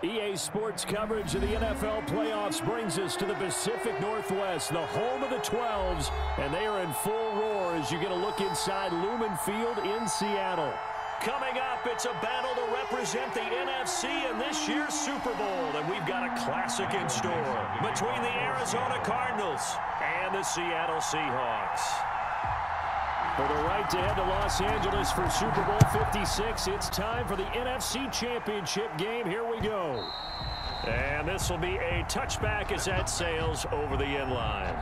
EA Sports coverage of the NFL playoffs brings us to the Pacific Northwest, the home of the 12s, and they are in full roar as you get a look inside Lumen Field in Seattle. Coming up, it's a battle to represent the NFC in this year's Super Bowl, and we've got a classic in store between the Arizona Cardinals and the Seattle Seahawks. For the right to head to Los Angeles for Super Bowl 56, it's time for the NFC Championship game. Here we go. And this will be a touchback as that sails over the end line.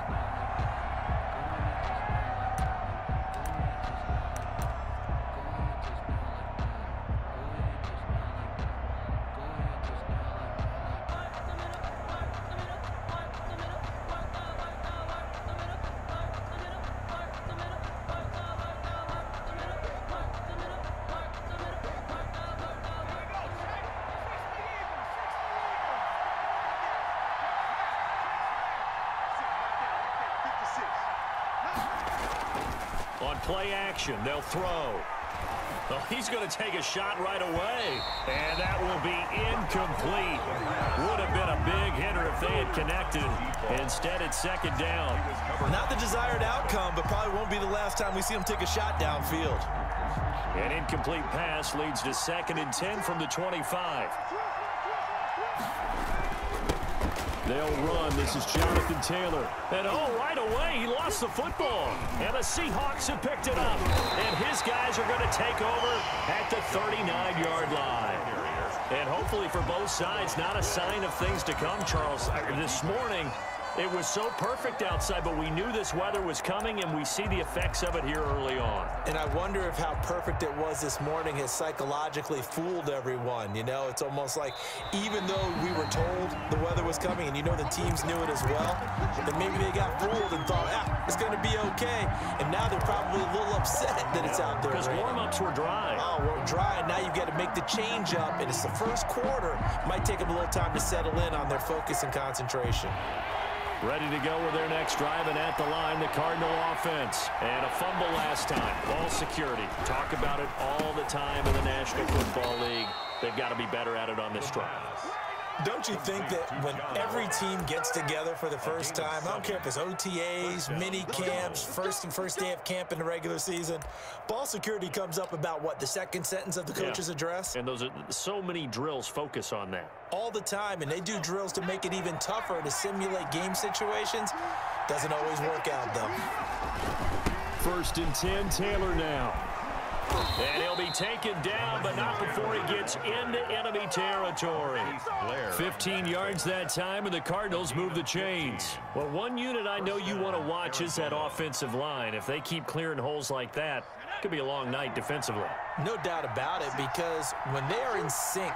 On play action, they'll throw. Well, he's going to take a shot right away, and that will be incomplete. Would have been a big hitter if they had connected. Instead, it's second down. Not the desired outcome, but probably won't be the last time we see him take a shot downfield. An incomplete pass leads to 2nd and 10 from the 25. They'll run. This is Jonathan Taylor. And, right away, he lost the football. And the Seahawks have picked it up. And his guys are going to take over at the 39-yard line. And hopefully for both sides, not a sign of things to come, Charles. This morning, it was so perfect outside, but we knew this weather was coming, and we see the effects of it here early on. And I wonder if how perfect it was this morning has psychologically fooled everyone. You know, it's almost like even though we were told the weather was coming, and you know the teams knew it as well, then maybe they got fooled and thought, it's going to be okay. And now they're probably a little upset that it's out there. Because warm-ups were dry. Oh, we're dry, and now you've got to make the change up, and it's the first quarter. Might take them a little time to settle in on their focus and concentration. Ready to go with their next drive, and at the line, the Cardinal offense. And a fumble last time. Ball security. Talk about it all the time in the National Football League. They've got to be better at it on this drive. Don't you think that when every team gets together for the first time, I don't care if it's OTAs, mini camps, first day of camp in the regular season, ball security comes up about, what, the second sentence of the coach's address? And those are so many drills focus on that. All the time, and they do drills to make it even tougher to simulate game situations. Doesn't always work out, though. 1st and 10, Taylor now. And he'll be taken down, but not before he gets into enemy territory. 15 yards that time, and the Cardinals move the chains. Well, one unit I know you want to watch is that offensive line. If they keep clearing holes like that, it could be a long night defensively. No doubt about it, because when they are in sync,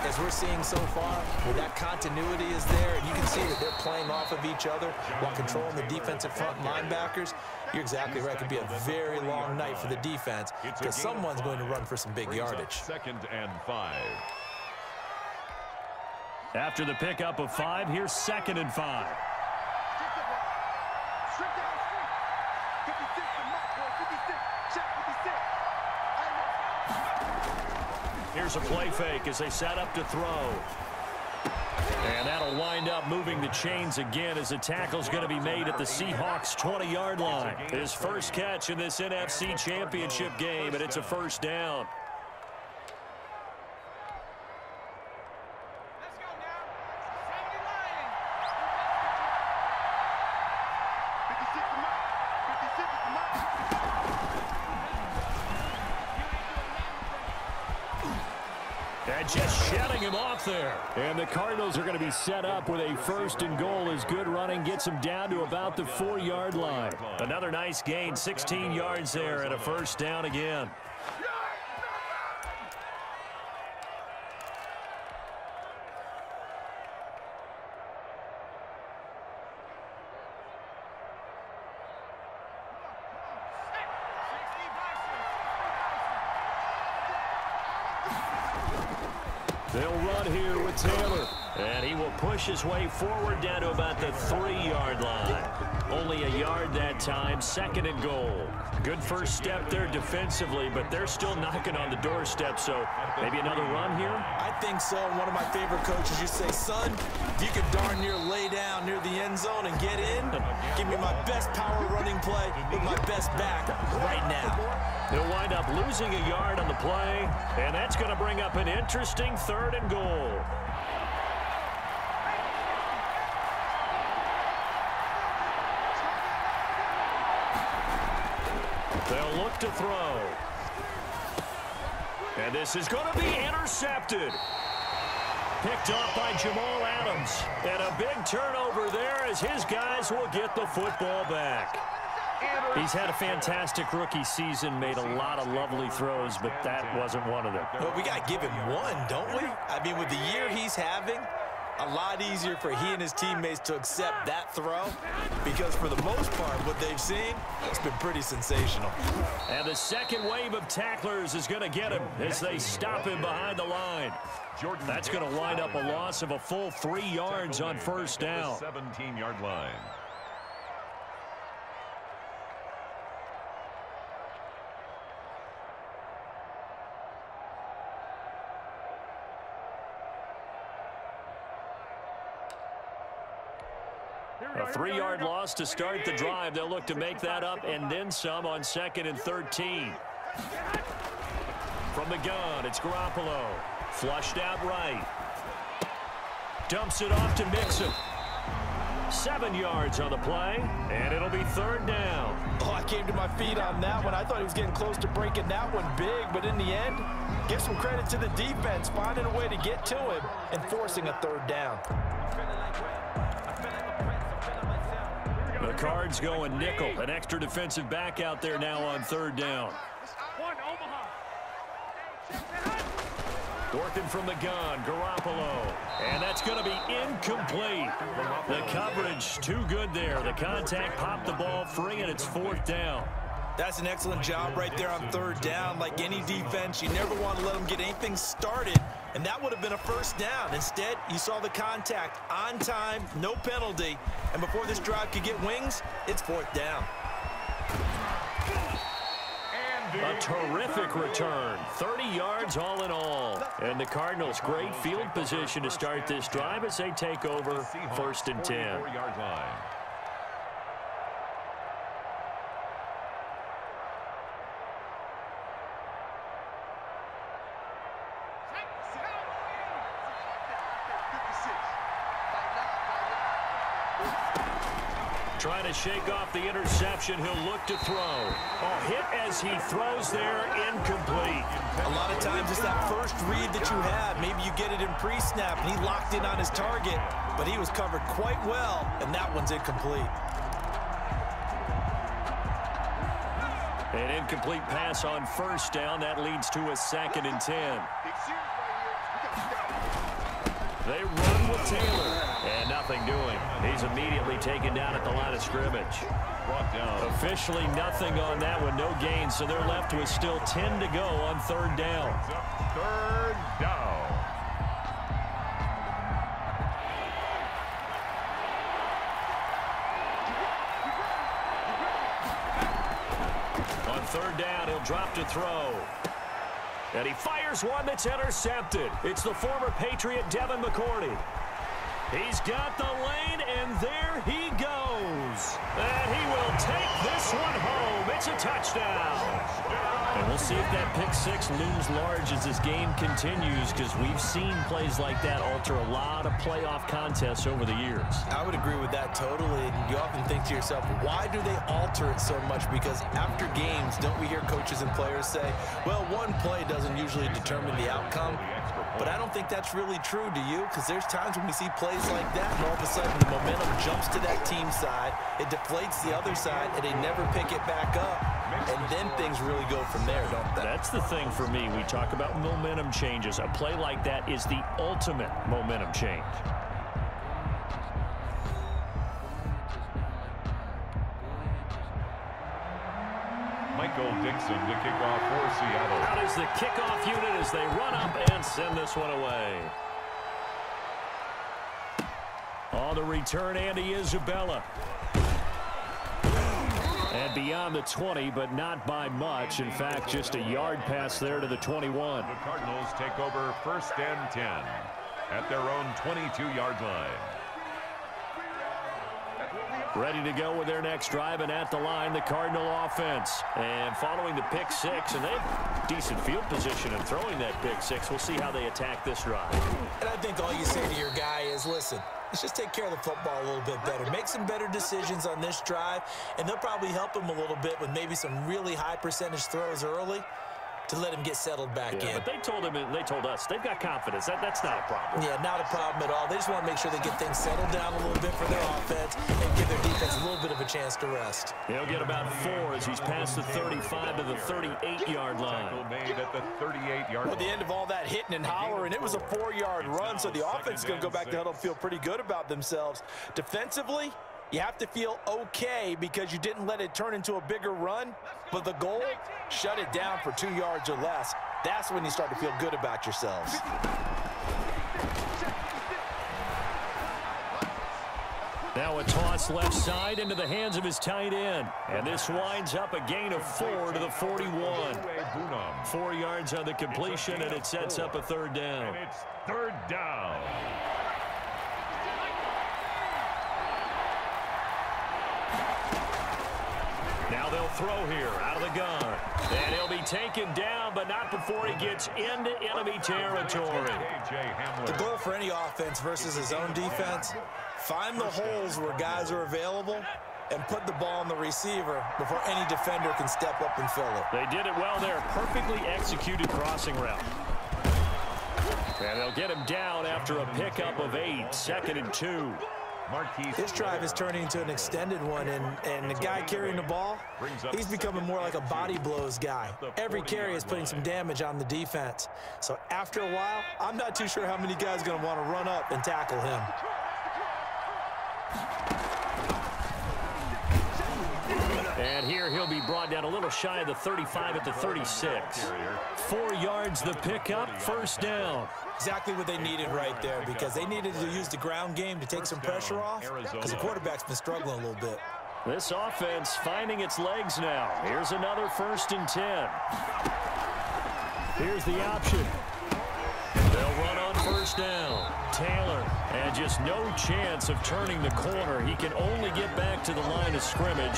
as we're seeing so far, where that continuity is there, and you can see that they're playing off of each other while controlling the defensive front linebackers, you're exactly right. It could be a very long night for the defense because someone's going to run for some big yardage. 2nd and 5. After the pickup of 5, here's 2nd and 5. Here's a play fake as they set up to throw. And that'll wind up moving the chains again as the tackle's going to be made at the Seahawks' 20-yard line. His first catch in this NFC Championship game, and it's a 1st down. And just shutting him off there. And the Cardinals are going to be set up with a 1st and goal as good running gets them down to about the 4-yard line. Another nice gain, 16 yards there, and a 1st down again. They'll run here with Taylor. And he will push his way forward down to about the 3-yard line. Only a yard that time, 2nd and goal. Good first step there defensively, but they're still knocking on the doorstep, so maybe another run here? I think so. One of my favorite coaches used to say, son, if you could darn near lay down near the end zone and get in, give me my best power running play with my best back right now. They'll wind up losing a yard on the play, and that's going to bring up an interesting 3rd and goal. They'll look to throw. And this is going to be intercepted. Picked off by Jamal Adams. And a big turnover there as his guys will get the football back. He's had a fantastic rookie season, made a lot of lovely throws, but that wasn't one of them. Well, we got to give him one, don't we? I mean, with the year he's having, a lot easier for he and his teammates to accept that throw because for the most part, what they've seen, it's been pretty sensational. And the second wave of tacklers is going to get him as they stop him behind the line. That's going to wind up a loss of a full 3 yards on first down. 17-yard line. A 3-yard loss to start the drive. They'll look to make that up and then some on 2nd and 13. From the gun, it's Garoppolo. Flushed out right. Dumps it off to Mixon. 7 yards on the play, and it'll be 3rd down. Oh, I came to my feet on that one. I thought he was getting close to breaking that one big, but in the end, give some credit to the defense, finding a way to get to him and forcing a 3rd down. The Cards going nickel. An extra defensive back out there now on 3rd down. Working from the gun, Garoppolo. And that's going to be incomplete. The coverage too good there. The contact popped the ball free, and it's 4th down. That's an excellent job right there on 3rd down. Like any defense, you never want to let them get anything started, and that would have been a 1st down. Instead, you saw the contact on time, no penalty, and before this drive could get wings, it's 4th down. A terrific return. 30 yards all in all. And the Cardinals, great field position to start this drive as they take over 1st and 10. 4-yard line. Trying to shake off the interception. He'll look to throw. Oh, hit as he throws there, incomplete. A lot of times it's that first read that you have. Maybe you get it in pre-snap, and he locked in on his target, but he was covered quite well, and that one's incomplete. An incomplete pass on 1st down. That leads to a 2nd and 10. They run with Taylor. And nothing doing. He's immediately taken down at the line of scrimmage. Brought down. Officially nothing on that one. No gain, so they're left with still 10 to go on 3rd down. 3rd down. On 3rd down, he'll drop to throw. And he fires one that's intercepted. It's the former Patriot Devin McCourty. He's got the lane, and there he goes. And he will take this one home. It's a touchdown. And we'll see if that pick 6 looms large as this game continues, because we've seen plays like that alter a lot of playoff contests over the years. I would agree with that totally. You often think to yourself, why do they alter it so much? Because after games, don't we hear coaches and players say, well, one play doesn't usually determine the outcome? But I don't think that's really true, do you? Because there's times when we see plays like that, and all of a sudden the momentum jumps to that team side, it deflates the other side, and they never pick it back up. And then things really go from there, don't they? That's the thing for me. We talk about momentum changes. A play like that is the ultimate momentum change. Michael Dixon to kick off for Seattle. Out is the kickoff unit as they run up and send this one away. On the return, Andy Isabella. And beyond the 20, but not by much. In fact, just a yard pass there to the 21. The Cardinals take over 1st and 10 at their own 22-yard line. Ready to go with their next drive, and at the line, the Cardinal offense. And following the pick six, and they have decent field position in throwing that pick six. We'll see how they attack this drive. And I think all you say to your guy is, listen, let's just take care of the football a little bit better. Make some better decisions on this drive, and they'll probably help him a little bit with maybe some really high percentage throws early to let him get settled back in. But they told us they've got confidence. That's not a problem. Yeah, not a problem at all. They just want to make sure they get things settled down a little bit for their offense and give their defense a little bit of a chance to rest. He'll get about 4 as he's past the 35 to the 38-yard line. Tackle made at the 38-yard line. Well, at the end of all that hitting and hollering, it was a 4-yard run, so the offense is going to go back to huddle and feel pretty good about themselves. Defensively, you have to feel okay because you didn't let it turn into a bigger run, but the goal, shut it down for 2 yards or less. That's when you start to feel good about yourselves. Now a toss left side into the hands of his tight end. And this winds up a gain of 4 to the 41. 4 yards on the completion, and it sets up a 3rd down. And it's 3rd down. Now they'll throw here out of the gun. And he'll be taken down, but not before he gets into enemy territory. The goal for any offense versus his own defense, find the holes where guys are available and put the ball on the receiver before any defender can step up and fill it. They did it well there. Perfectly executed crossing route. And they'll get him down after a pickup of 8. 2nd and 2. This drive is turning into an extended one, and the guy carrying the ball, he's becoming more like a body blows guy. Every carry is putting some damage on the defense. So after a while, I'm not too sure how many guys are going to want to run up and tackle him. And here he'll be brought down a little shy of the 35 at the 36. 4 yards the pickup, 1st down. Exactly what they needed right there, because they needed to use the ground game to take some pressure off, because the quarterback's been struggling a little bit. This offense finding its legs now. Here's another 1st and 10. Here's the option. They'll run on 1st down. Taylor, and just no chance of turning the corner. He can only get back to the line of scrimmage.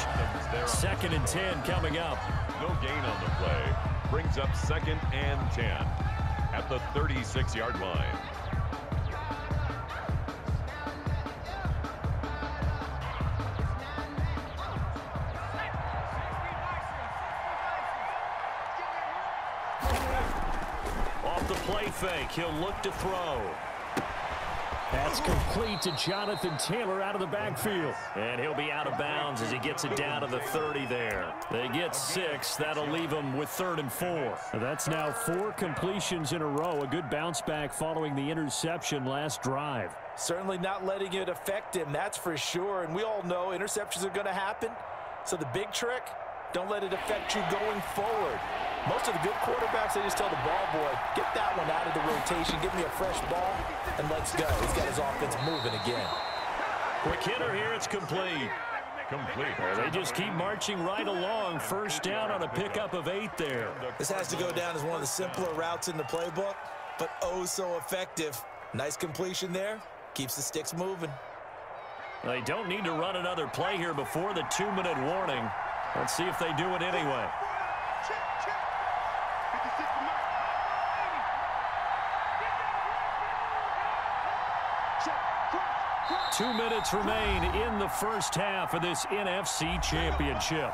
2nd and 10 coming up. No gain on the play. Brings up 2nd and 10 at the 36-yard line. Off the play fake, he'll look to throw. That's complete to Jonathan Taylor out of the backfield. And he'll be out of bounds as he gets it down to the 30 there. They get 6. That'll leave them with 3rd and 4. That's now 4 completions in a row. A good bounce back following the interception last drive. Certainly not letting it affect him, that's for sure. And we all know interceptions are going to happen. So the big trick, don't let it affect you going forward. Most of the good quarterbacks, they just tell the ball boy, get that one out of the rotation, give me a fresh ball, and let's go. He's got his offense moving again. Quick hitter here, it's complete. They just keep marching right along. 1st down on a pickup of 8 there. This has to go down as one of the simpler routes in the playbook, but oh so effective. Nice completion there. Keeps the sticks moving. They don't need to run another play here before the 2-minute warning. Let's see if they do it anyway. 2 minutes remain in the 1st half of this NFC Championship.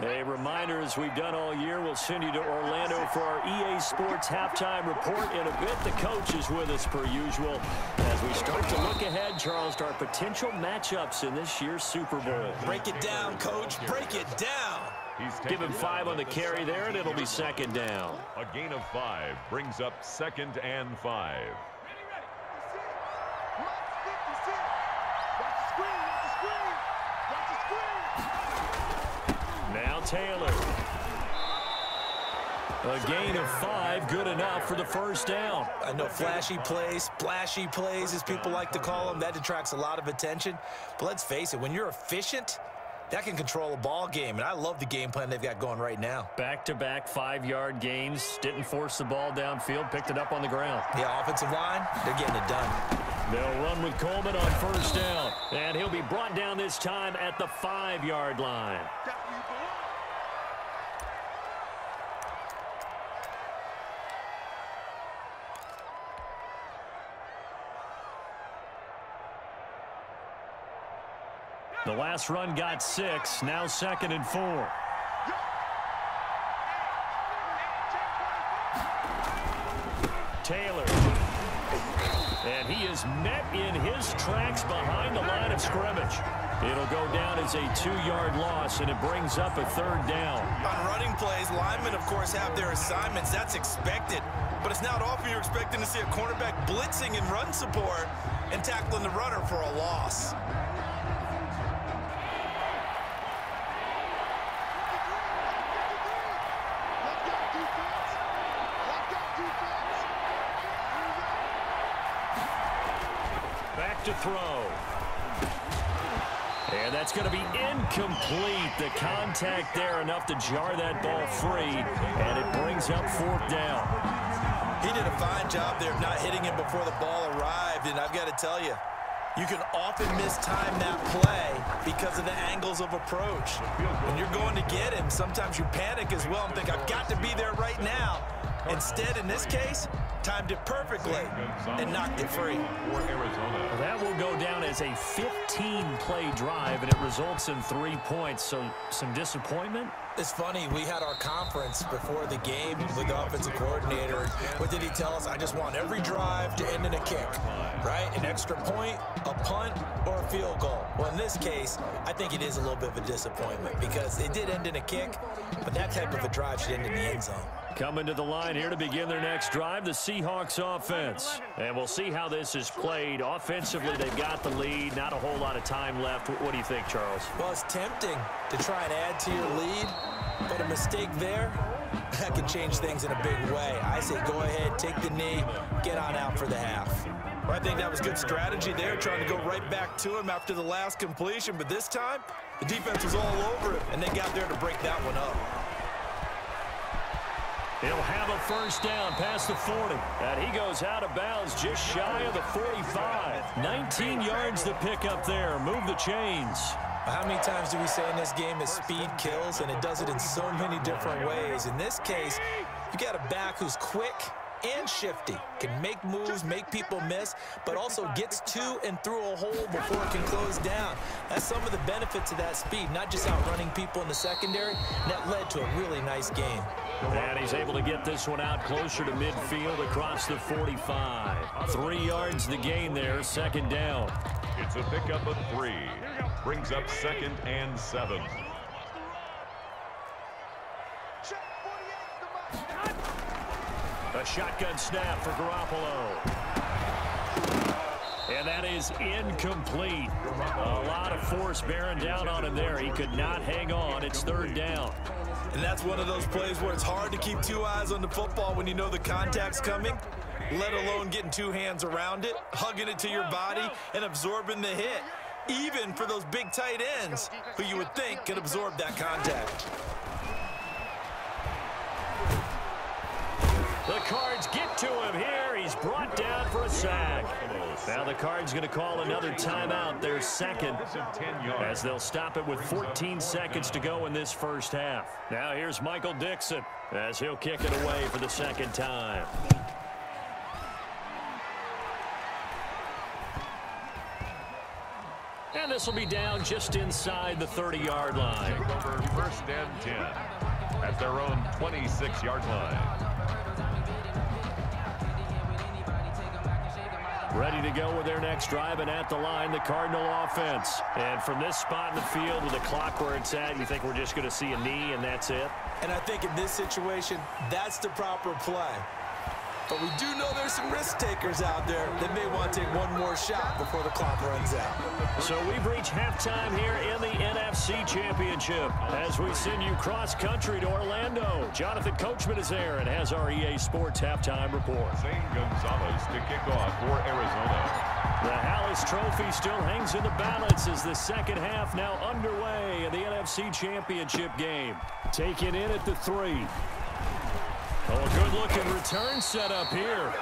A reminder, as we've done all year, we'll send you to Orlando for our EA Sports halftime report in a bit. The coach is with us per usual as we start to look ahead, Charles, to our potential matchups in this year's Super Bowl. Break it down, coach. Break it down. Give him 5 on the carry there, and it'll be 2nd down. A gain of 5 brings up 2nd and 5. Now Taylor. A gain of 5, good enough for the first down. I know flashy plays, splashy plays, as people like to call them, that attracts a lot of attention. But let's face it, when you're efficient, that can control a ball game, and I love the game plan they've got going right now. Back-to-back 5-yard gains, didn't force the ball downfield, picked it up on the ground. Yeah, offensive line, they're getting it done. They'll run with Coleman on first down, and he'll be brought down this time at the 5-yard line. The last run got 6, now 2nd and 4. Taylor. And he is met in his tracks behind the line of scrimmage. It'll go down as a 2-yard loss, and it brings up a 3rd down. On running plays, linemen, of course, have their assignments. That's expected. But it's not often you're expecting to see a cornerback blitzing in run support and tackling the runner for a loss. To throw. And that's going to be incomplete. The contact there enough to jar that ball free, and it brings up 4th down. He did a fine job there of not hitting him before the ball arrived, and I've got to tell you, you can often mistime that play because of the angles of approach. When you're going to get him, sometimes you panic as well and think, I've got to be there right now. Instead, in this case, timed it perfectly and knocked it free. Well, that will go down as a 15-play drive, and it results in 3 points. So some disappointment? It's funny, we had our conference before the game with the offensive coordinator. What did he tell us? I just want every drive to end in a kick, right? An extra point, a punt, or a field goal. Well, in this case, I think it is a little bit of a disappointment because it did end in a kick, but that type of a drive should end in the end zone. Coming to the line here to begin their next drive, the Seahawks offense. And we'll see how this is played. Offensively, they've got the lead. Not a whole lot of time left. What do you think, Charles? Well, it's tempting to try and add to your lead, but a mistake there, that can change things in a big way. I say go ahead, take the knee, get on out for the half. Well, I think that was good strategy there, trying to go right back to him after the last completion. But this time, the defense was all over him, and they got there to break that one up. He'll have a first down past the 40. And he goes out of bounds just shy of the 45. 19 yards to pick up there. Move the chains. How many times do we say in this game that speed kills, and it does it in so many different ways? In this case, you got a back who's quick and shifty, can make moves, make people miss, but also gets to and through a hole before it can close down. That's some of the benefits of that speed, not just outrunning people in the secondary, and that led to a really nice game. And he's able to get this one out closer to midfield across the 45. 3 yards the gain there, 2nd down. It's a pickup of 3. Brings up 2nd and 7. A shotgun snap for Garoppolo. And that is incomplete. A lot of force bearing down on him there. He could not hang on. It's 3rd down. And that's one of those plays where it's hard to keep 2 eyes on the football when you know the contact's coming, let alone getting 2 hands around it, hugging it to your body, and absorbing the hit, even for those big tight ends who you would think could absorb that contact. The Cards get to him here. He's brought down for a sack. Now the Cards going to call another timeout, their 2nd, as they'll stop it with 14 seconds to go in this first half. Now here's Michael Dixon as he'll kick it away for the 2nd time. And this will be down just inside the 30-yard line. Over 1st and 10 at their own 26-yard line. Ready to go with their next drive, and at the line, the Cardinal offense. And from this spot in the field with the clock where it's at, you think we're just going to see a knee and that's it? And I think in this situation, that's the proper play. But we do know there's some risk takers out there that may want to take one more shot before the clock runs out. So we've reached halftime here in the NFC Championship as we send you cross-country to Orlando. Jonathan Coachman is there and has our EA Sports halftime report. Zane Gonzalez to kick off for Arizona. The Hallis Trophy still hangs in the balance as the second half now underway in the NFC Championship game. Taken in at the 3. Oh, a good-looking return set up here.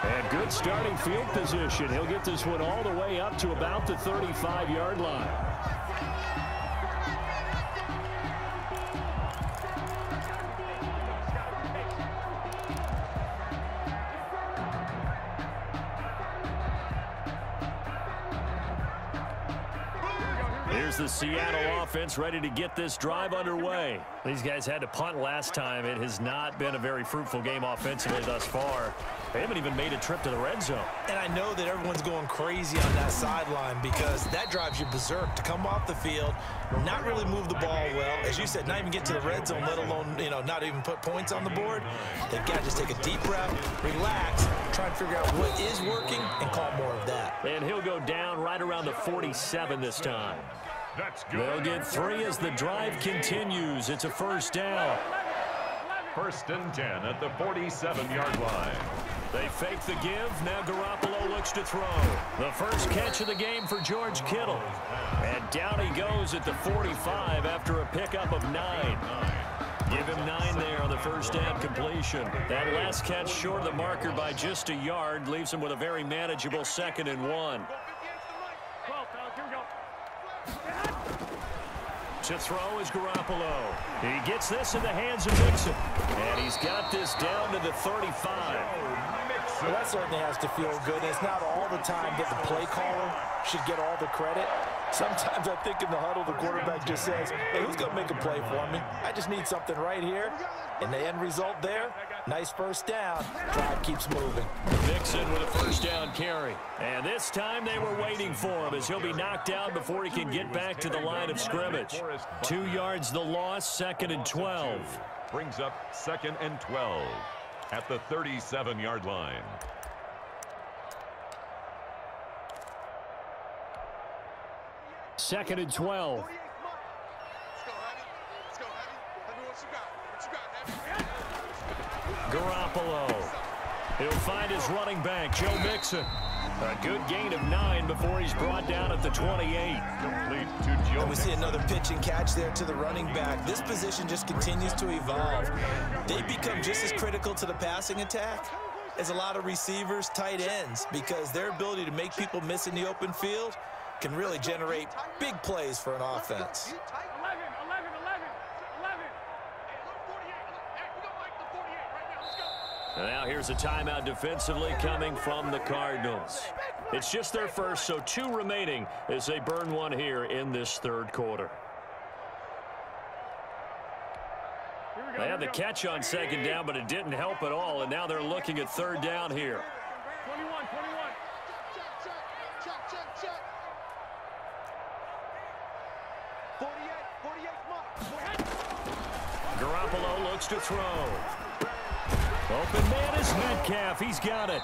And good starting field position. He'll get this one all the way up to about the 35-yard line. Here's the Seattle offense ready to get this drive underway. These guys had to punt last time. It has not been a very fruitful game offensively thus far. They haven't even made a trip to the red zone. And I know that everyone's going crazy on that sideline because that drives you berserk to come off the field, not really move the ball well. As you said, not even get to the red zone, let alone, not even put points on the board. They've got to just take a deep breath, relax, try and figure out what is working and call more of that. And he'll go down right around the 47 this time. They'll get 3 as the drive continues. It's a first down. 1st and 10 at the 47-yard line. They fake the give. Now Garoppolo looks to throw. The first catch of the game for George Kittle. And down he goes at the 45 after a pickup of 9. Give him 9 there on the first down completion. That last catch short of the marker by just a yard leaves him with a very manageable 2nd and 1. To throw is Garoppolo. He gets this in the hands of Mixon. And he's got this down to the 35. Well, that certainly has to feel good. It's not all the time that the play caller should get all the credit. Sometimes I think in the huddle, the quarterback just says, hey, who's going to make a play for me? I just need something right here. And the end result there, nice first down. Drive keeps moving. Mixon with a first down carry. And this time they were waiting for him as he'll be knocked out before he can get back to the line of scrimmage. 2 yards the loss, 2nd and 12. Brings up 2nd and 12 at the 37-yard line. Second and 12. Garoppolo. He'll find his running back, Joe Mixon. A good gain of 9 before he's brought down at the 28. Complete to Joe And we see another pitch and catch there to the running back. This position just continues to evolve. They become just as critical to the passing attack as a lot of receivers, tight ends, because their ability to make people miss in the open field can really generate big plays for an offense. And now here's a timeout defensively coming from the Cardinals. It's just their first, so 2 remaining as they burn one here in this 3rd quarter. They had the catch on 2nd down, but it didn't help at all, and now they're looking at 3rd down here. 21. Check. 48, Garoppolo looks to throw. Open man is Metcalf. He's got it.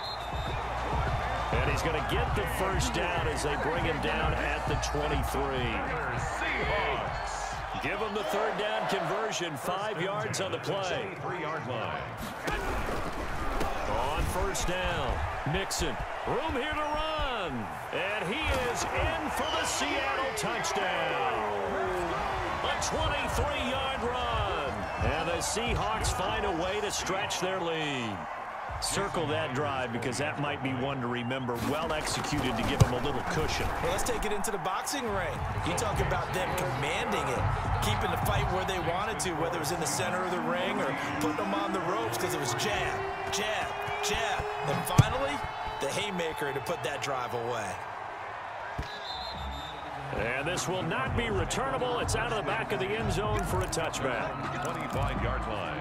And he's going to get the first down as they bring him down at the 23. Seahawks. Give him the 3rd down conversion. 5 yards on the play. 3-yard line. On first down, Mixon. Room here to run. And he is in for the Seattle touchdown. A 23-yard run. And the Seahawks find a way to stretch their lead. Circle that drive because that might be one to remember. Well executed to give them a little cushion. Well, let's take it into the boxing ring. You talk about them commanding it, keeping the fight where they wanted to, whether it was in the center of the ring or putting them on the ropes because it was jab, jab, jab. And finally, the haymaker to put that drive away. And this will not be returnable. It's out of the back of the end zone for a touchback. 25-yard line.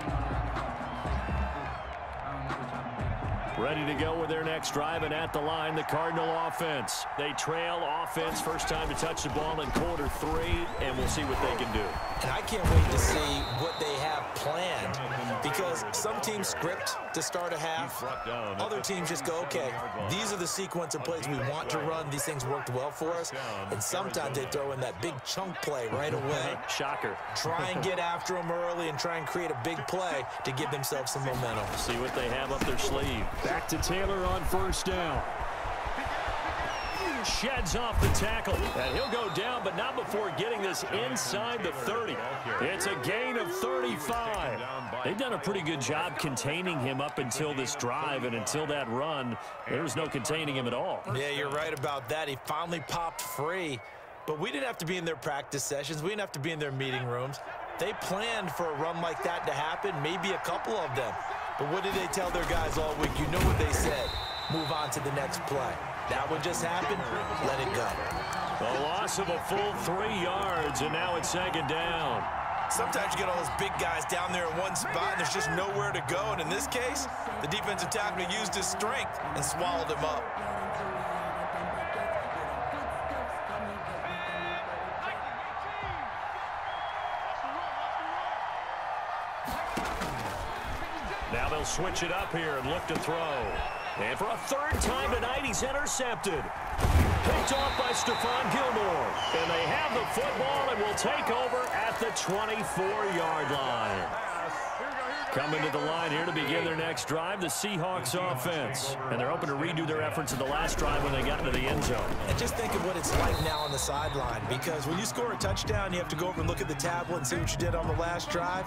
Ready to go with their next drive, and at the line, the Cardinal offense. They trail offense, first time to touch the ball in quarter 3, and we'll see what they can do. And I can't wait to see what they have planned, because some teams script to start a half. Other teams just go, okay, these are the sequence of plays we want to run. These things worked well for us. And sometimes they throw in that big chunk play right away. Shocker. Try and get after them early and try and create a big play to give themselves some momentum. See what they have up their sleeve. Back to Taylor on first down. Sheds off the tackle, and he'll go down, but not before getting this inside the 30. It's a gain of 35. They've done a pretty good job containing him up until this drive, and until that run, there was no containing him at all. Yeah, you're right about that. He finally popped free, but we didn't have to be in their practice sessions. We didn't have to be in their meeting rooms. They planned for a run like that to happen, maybe a couple of them. But what did they tell their guys all week? You know what they said. Move on to the next play. That one just happened. Let it go. A loss of a full 3 yards, and now it's second down. Sometimes you get all those big guys down there in one spot, and there's just nowhere to go. And in this case, the defensive tackle used his strength and swallowed him up. Now they'll switch it up here and look to throw. And for a 3rd time tonight, he's intercepted. Picked off by Stephon Gilmore. And they have the football and will take over at the 24-yard line. Coming to the line here to begin their next drive, the Seahawks offense. And they're hoping to redo their efforts of the last drive when they got into the end zone. And just think of what it's like now on the sideline, because when you score a touchdown, you have to go over and look at the tablet and see what you did on the last drive.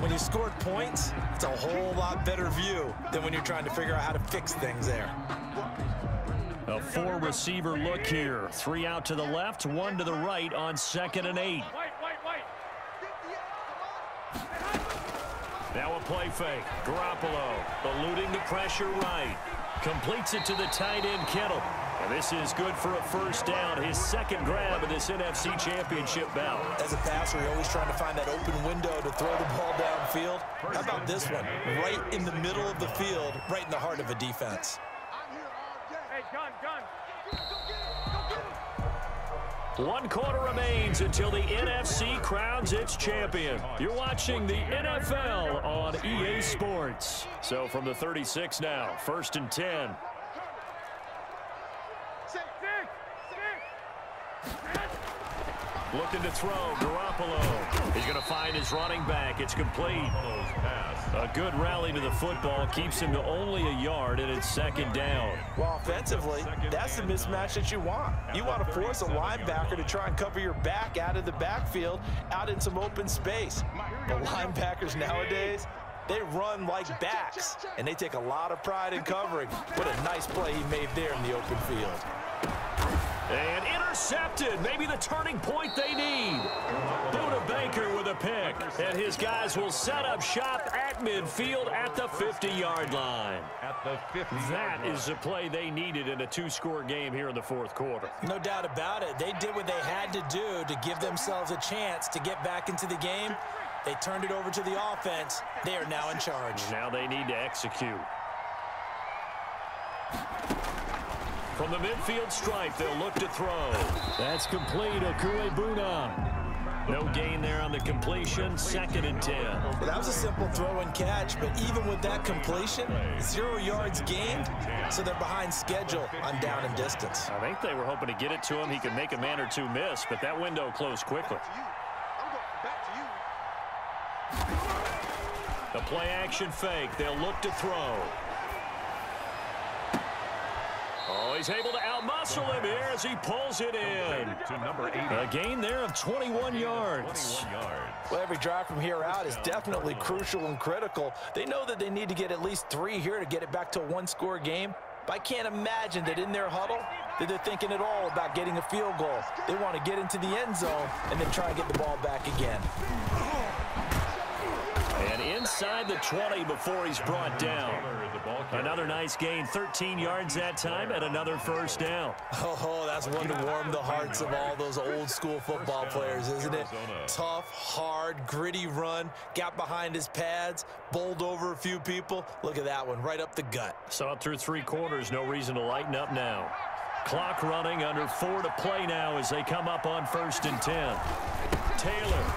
When you scored points, it's a whole lot better view than when you're trying to figure out how to fix things there. A 4-receiver look here. 3 out to the left, 1 to the right on 2nd and 8. Now a play fake. Garoppolo eluding the pressure right. Completes it to the tight end, Kittle. And this is good for a first down. His 2nd grab of this NFC Championship bout. As a passer, you're always trying to find that open window to throw the ball downfield. How about this one? Right in the middle of the field, right in the heart of a defense. Hey, gun. 1 quarter remains until the NFC crowns its champion. You're watching the NFL on EA Sports. So from the 36 now, 1st and 10. Looking to throw, Garoppolo. He's going to find his running back. It's complete. A good rally to the football keeps him to only a yard, and it's 2nd down. Well, offensively, that's the mismatch that you want. You want to force a linebacker to try and cover your back out of the backfield, out in some open space. The linebackers nowadays, they run like backs, and they take a lot of pride in covering. What a nice play he made there in the open field. And intercepted, maybe the turning point they need. Buda Baker with a pick, and his guys will set up shop at midfield at the 50-yard line. That is the play they needed in a 2-score game here in the 4th quarter. No doubt about it. They did what they had to do to give themselves a chance to get back into the game. They turned it over to the offense. They are now in charge. Now they need to execute. From the midfield stripe, they'll look to throw. That's complete. Okuebuna. No gain there on the completion. 2nd and 10. Well, that was a simple throw and catch, but even with that completion, 0 yards gained, so they're behind schedule on down and distance. I think they were hoping to get it to him. He could make a man or two miss, but that window closed quickly. The play action fake. They'll look to throw. Oh, he's able to outmuscle him here as he pulls it in. A gain there of 21 yards. Well, every drive from here out is definitely crucial and critical. They know that they need to get at least 3 here to get it back to a 1-score game. But I can't imagine that in their huddle that they're thinking at all about getting a field goal. They want to get into the end zone and then try and get the ball back again. And inside the 20 before he's brought down. Another nice gain, 13 yards that time, and another first down. Oh, that's one to warm the hearts of all those old-school football players, isn't it? Tough, hard, gritty run, got behind his pads, bowled over a few people. Look at that one, right up the gut. Saw it through 3 quarters, no reason to lighten up now. Clock running, under 4 to play now as they come up on 1st and 10. Taylor.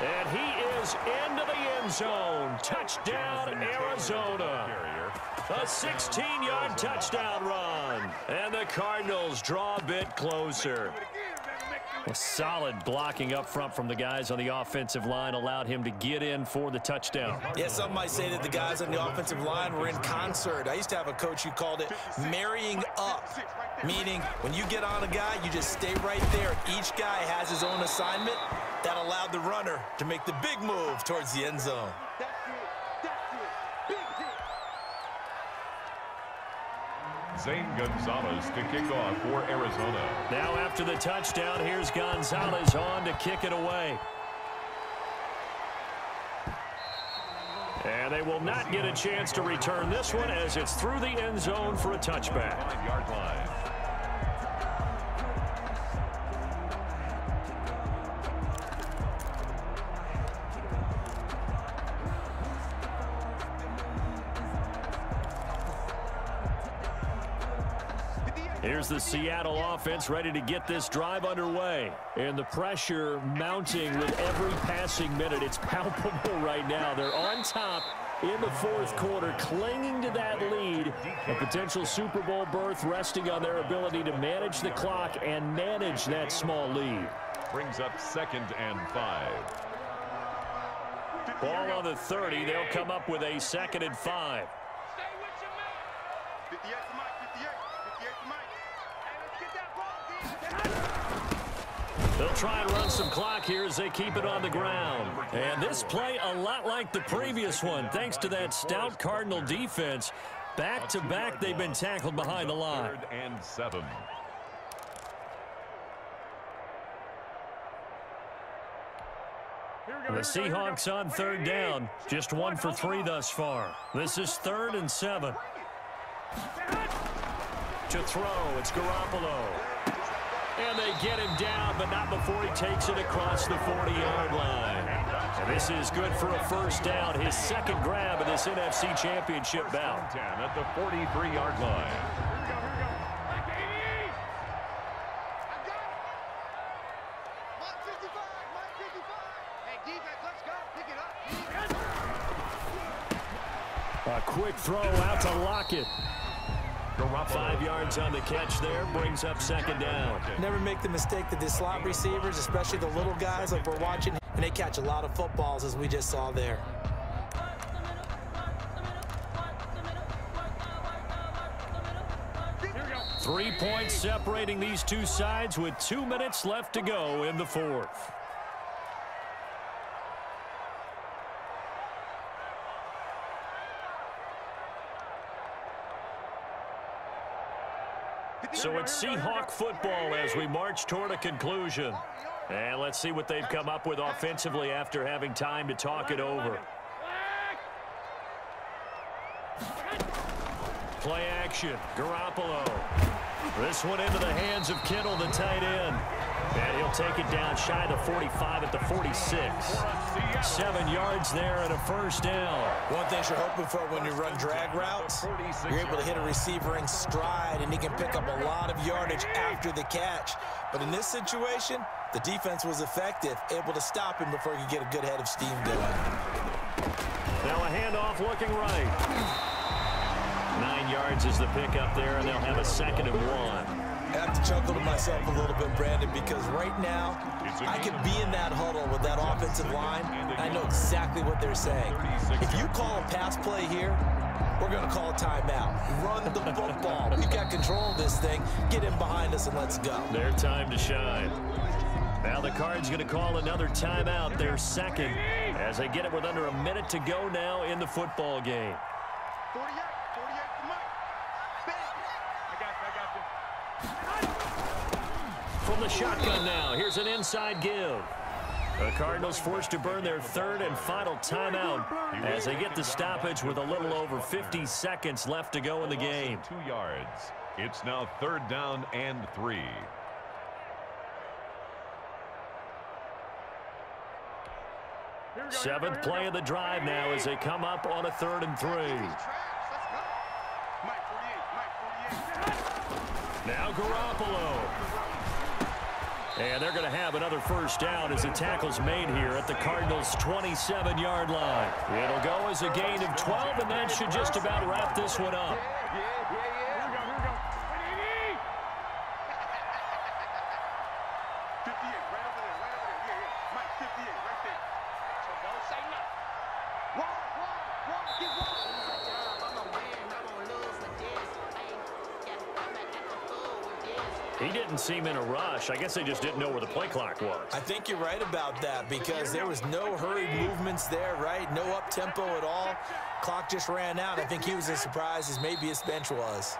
And he is into the end zone. Touchdown, Arizona. A 16-yard touchdown run. And the Cardinals draw a bit closer. A solid blocking up front from the guys on the offensive line allowed him to get in for the touchdown. Yeah, some might say that the guys on the offensive line were in concert. I used to have a coach who called it marrying up, meaning when you get on a guy, you just stay right there. Each guy has his own assignment. That allowed the runner to make the big move towards the end zone. Zane Gonzalez to kick off for Arizona. Now after the touchdown, here's Gonzalez on to kick it away. And they will not get a chance to return this one as it's through the end zone for a touchback. 5-yard line. Here's the Seattle offense ready to get this drive underway. And the pressure mounting with every passing minute. It's palpable right now. They're on top in the 4th quarter, clinging to that lead. A potential Super Bowl berth resting on their ability to manage the clock and manage that small lead. Brings up 2nd and 5. Ball on the 30. They'll come up with a 2nd and 5. They'll try and run some clock here as they keep it on the ground. And this play a lot like the previous one, thanks to that stout Cardinal defense. Back-to-back, they've been tackled behind the line. 3rd and 7. The Seahawks on 3rd down. Just 1 for 3 thus far. This is 3rd and 7. To throw, it's Garoppolo. And they get him down, but not before he takes it across the 40-yard line. And this is good for a first down, his 2nd grab of this NFC Championship bout. 10 at the 43-yard line. A quick throw out to Lockett. 5 yards on the catch there, brings up 2nd down. Never make the mistake that the slot receivers, especially the little guys like we're watching, and they catch a lot of footballs as we just saw there. Three points separating these two sides with 2 minutes left to go in the 4th. So it's Seahawk football as we march toward a conclusion. And let's see what they've come up with offensively after having time to talk it over. Play action, Garoppolo. This one into the hands of Kittle, the tight end. And he'll take it down shy of the 45 at the 46. 7 yards there and a first down. One thing you're hoping for when you run drag routes, you're able to hit a receiver in stride, and he can pick up a lot of yardage after the catch. But in this situation, the defense was effective, able to stop him before he could get a good head of steam going. Now a handoff looking right. 9 yards is the pickup there, and they'll have a 2nd and 1. I have to chuckle to myself a little bit, Brandon, because right now I could be in that huddle with that offensive line, and I know exactly what they're saying. If you call a pass play here, we're going to call a timeout. Run the football. We've got control of this thing. Get in behind us and let's go. Their time to shine. Now the Cards going to call another timeout, their 2nd, as they get it with under a minute to go now in the football game. 48, come on. I got you. From the shotgun now, here's an inside give. The Cardinals forced to burn their third and final timeout as they get the stoppage with a little over 50 seconds left to go in the game. 2 yards. It's now 3rd down and 3. Seventh play of the drive now as they come up on a 3rd and 3. Now Garoppolo. And they're going to have another first down as the tackle's made here at the Cardinals' 27-yard line. It'll go as a gain of 12, and that should just about wrap this one up. He didn't seem in a rush. I guess they just didn't know where the play clock was. I think you're right about that because there was no hurried movements there, right? No up-tempo at all. Clock just ran out. I think he was as surprised as maybe his bench was.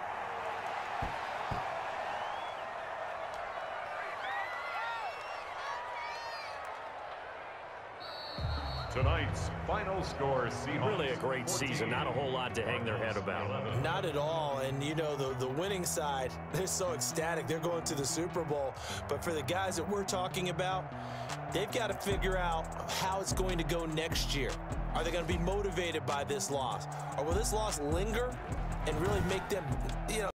Tonight's final score, Seahawks. Really a great season. Not a whole lot to hang their head about. Not at all. And, you know, the winning side, they're so ecstatic. They're going to the Super Bowl. But for the guys that we're talking about, they've got to figure out how it's going to go next year. Are they going to be motivated by this loss? Or will this loss linger and really make them, you know,